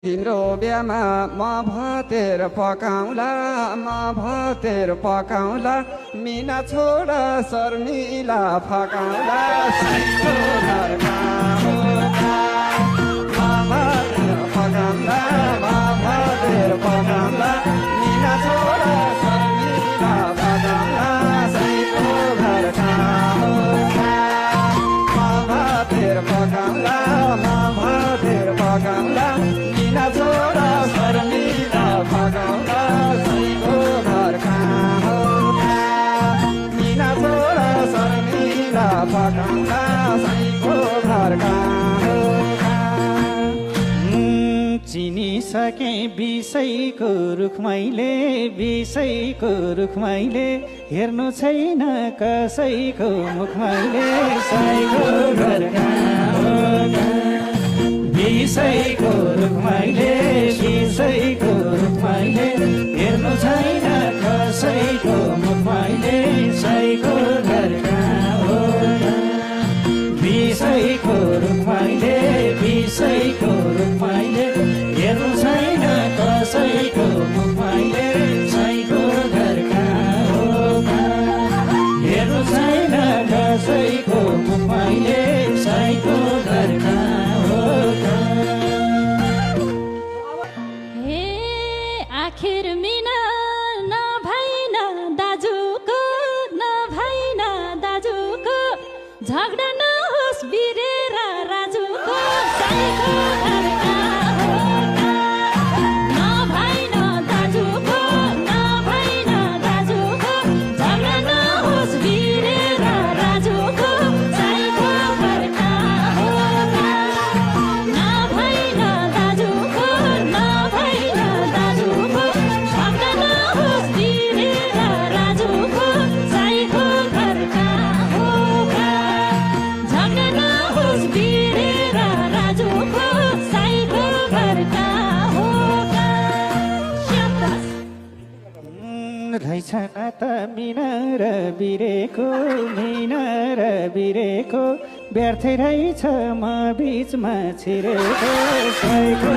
तिम्रो बिहामा म भतेर पकाउला म भतेर पकाउला मिना छोरा शर्मिला फकाउला साइको घरमा होला म भतेर पकाउला म भतेर पकाउला मिना छोरा शर्मिला फकाउला साइको घरमा होला म भतेर पकाउला म भतेर पकाउला मिना छोरा शर्मिला फकाउला साइको घर कहाँ होला मिना छोरा शर्मिला फकाउला साइको घर कहाँ होला चिनिसके बिसैको रुख मैले बिसैको रुख मैले हेर्नु छैन कसैको मुख मैले साइको घर कहाँ होला बिसैको रुख मैले बिसैको रुख मैले हेर्नु छैन कसैको मुख मैले साइको घर कहाँ होला बिसैको रुख मैले बिसैको रुख मैले हेर्नु छैन कसैको मुख मैले साइको घर कहाँ होला हेर्नु छैन कसैको मुख मैले साइको घर कहाँ होला आखिर मिना नभइन दाजुको झगडा नहोस् बिरेर राजुको साइको घर कहाँ होला नभइन दाजुको झगडा नहोस् बिरेर राजुको साइको घर कहाँ होला नभइन दाजुको झगडा नहोस् बिरेर राजुको साइको घर कहाँ होला झगडा नहोस् बिरेर राजुको साइको घर कहाँ होला रहेछ त मिना र बिरेको व्यर्थै रहेछ म बिचमा छिरेको साइको